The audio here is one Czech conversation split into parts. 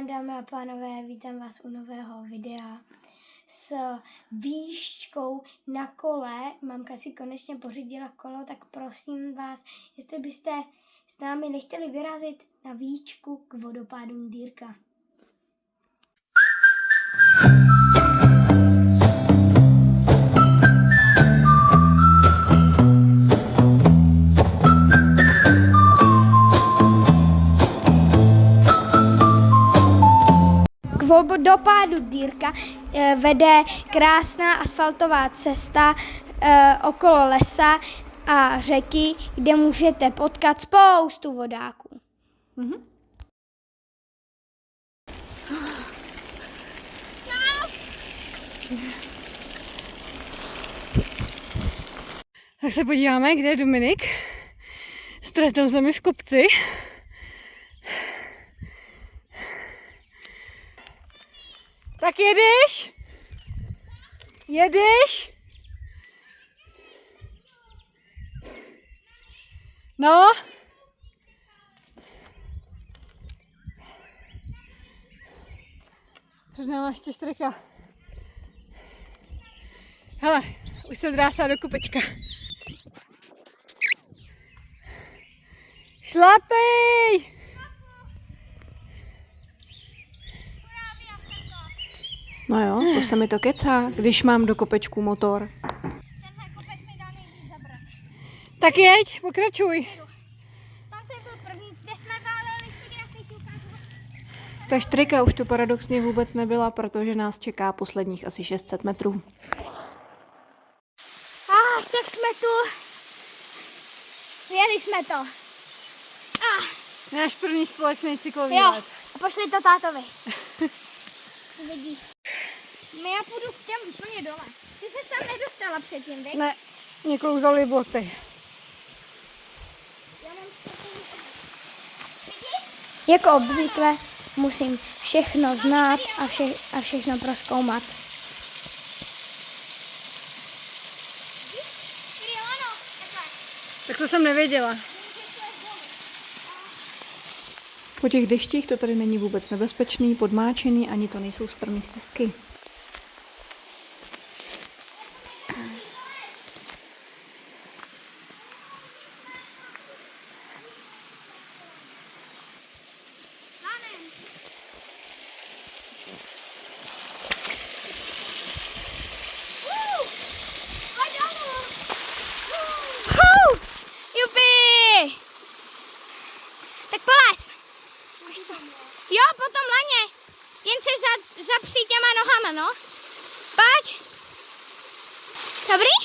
den, dámy a pánové, vítám vás u nového videa s výškou na kole. Mamka si konečně pořídila kolo, tak prosím vás, jestli byste s námi nechtěli vyrazit na výšku k vodopádům Dýrka. K vodopádu Dýrka vede krásná asfaltová cesta okolo lesa a řeky, kde můžete potkat spoustu vodáků. Tak se podíváme, kde je Dominik. Ztratil se mi v kopci. Tak jedeš? Jedeš? No? Před náma ještě štreka. Hele, už jsem drásla do kopečka. Šlapej! No jo, to se mi to kecá, když mám do kopečku motor. Tenhle kopec mi dá nejvíc zabrat. Tak jeď, pokračuj. Tam to byl první, kde jsme váleli, já se ti ukážu. Ta štrika už tu paradoxně vůbec nebyla, protože nás čeká posledních asi 600 metrů. Tak jsme tu. Vyjeli jsme to. Náš první společný cyklový Jo, let. a pošli to tátovi. Vidí. Já půjdu k těm úplně dole. Ty se tam nedostala předtím, veď? Ne, mě klouzaly boty. Jako obvykle musím všechno znát a všechno prozkoumat. Tak to jsem nevěděla. Po těch deštích to tady není vůbec nebezpečný, podmáčený, ani to nejsou strmý stezky. Jupi! Tak polez! Jo, potom laně. Jen se zapří těma nohama, no. Pojď. Dobrý?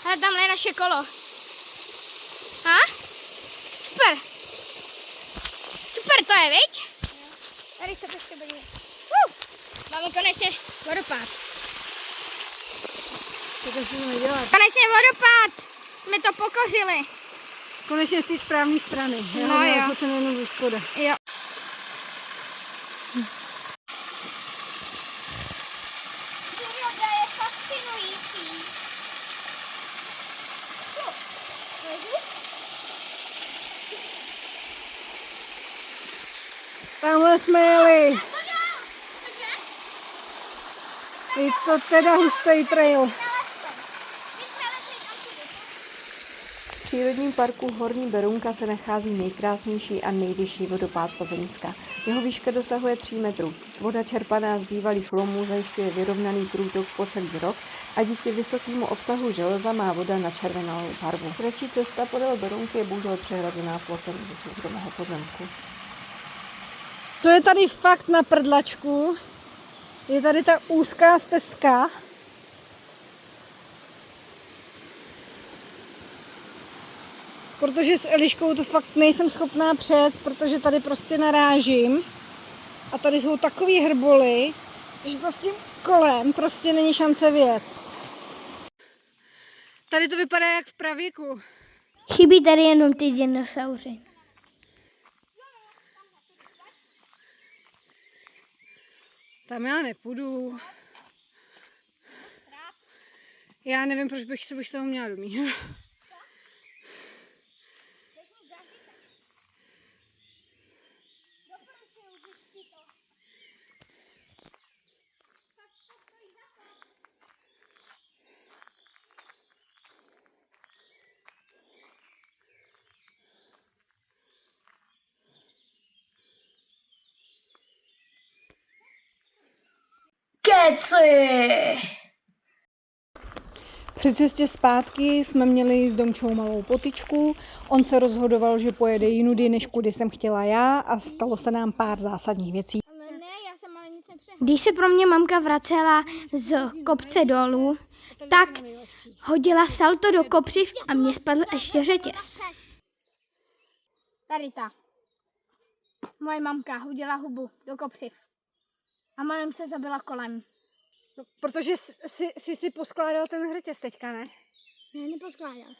Ale tamhle je naše kolo. Super. Super to je, viď? Tady se prostě podívej. Máme konečně vodopád. Tak to musíme dělat. Konečně vodopád. Jsme to pokořili. Konečně z té správné strany. No jo. Jako to jenom ze spoda. Jo. Příroda je fascinující. Tamhle jsme jeli. Je to teda hustý trail. V přírodním parku Horní Berounka se nachází nejkrásnější a nejvyšší vodopád Plzeňska. Jeho výška dosahuje 3 metrů. Voda čerpaná z bývalých lomů zajišťuje vyrovnaný průtok po celý rok a díky vysokému obsahu železa má voda načervenalou barvu. Kratší cesta podél Berounky je bohužel přehrazená plotem ze soukromého pozemku. To je tady fakt na prdlačku. Je tady ta úzká stezka. Protože s Eliškou to fakt nejsem schopná přejet, protože tady prostě narážím. A tady jsou takový hrboly, že to s tím kolem prostě není šance vyjet. Tady to vypadá jak v pravěku. Chybí tady jenom ty dinosauři. Tam já nepůjdu. Já nevím, proč bych z toho měla domít. keci! Při cestě zpátky jsme měli s Domčou malou potyčku. On se rozhodoval, že pojede jinudy, než kudy jsem chtěla já, a stalo se nám pár zásadních věcí. Když se pro mě mamka vracela z kopce dolů, tak hodila salto do kopřiv a mě spadl ještě řetěz. Tady ta. Moje mamka hodila hubu do kopřiv. A mám se zabila kolem. No, protože jsi si poskládal ten hřetěz teďka, ne? Ne, neposkládal.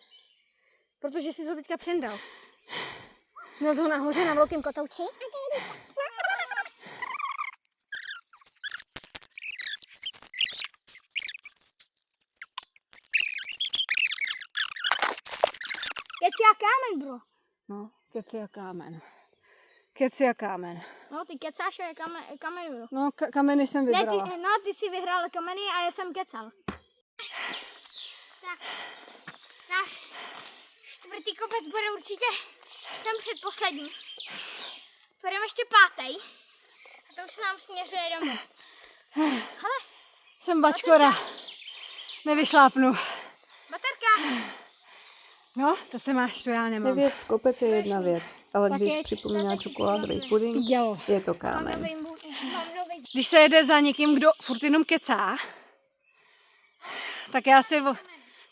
Protože jsi ho teďka přendal. Měl ho nahoře na velkém kotouči. Keci a kámen, bro. No, keci a kámen. Keci a kámen. No, ty kecáš a já kamenuju. No, kameny jsem Ne, vybrala. ty jsi vyhrál kameny a já jsem kecal. Tak, náš čtvrtý kopec bude určitě ten předposlední. Půjdeme ještě pátý. A to už se nám směřuje domů. Hele, Jsem bačkora. Nevyšlápnu. baterka. No, to se máš, to já nemám. Nevěc, kopec je jedna věc, ale když připomíná čokoládový puding, Jo. je to kámen. Když se jede za někým, kdo furt jenom kecá,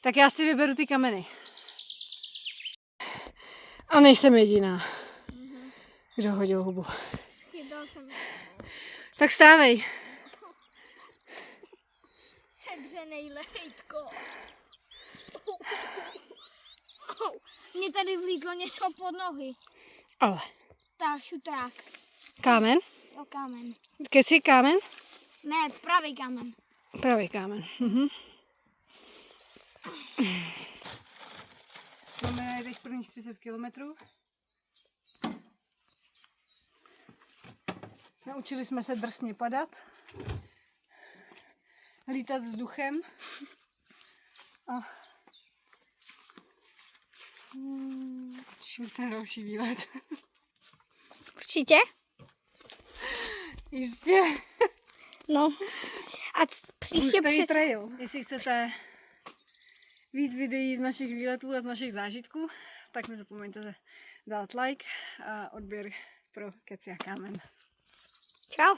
tak já si vyberu ty kameny. A nejsem jediná, kdo hodil hubu. Tak stávej. Sedřenej lehejtko. Mně tady vlídlo něco pod nohy. Ale. Ta šutrák. Kámen? Jo, kámen. Keci kámen? Ne, pravý kámen. Pravý kámen. Máme teď prvních 30 kilometrů. Naučili jsme se drsně padat, lítat vzduchem a těším se na další výlet. Určitě? Jistě. No. A příště Hustý trail. Jestli chcete víc videí z našich výletů a z našich zážitků, tak nezapomeňte dát like a odběr pro Keci a kámen. Čau.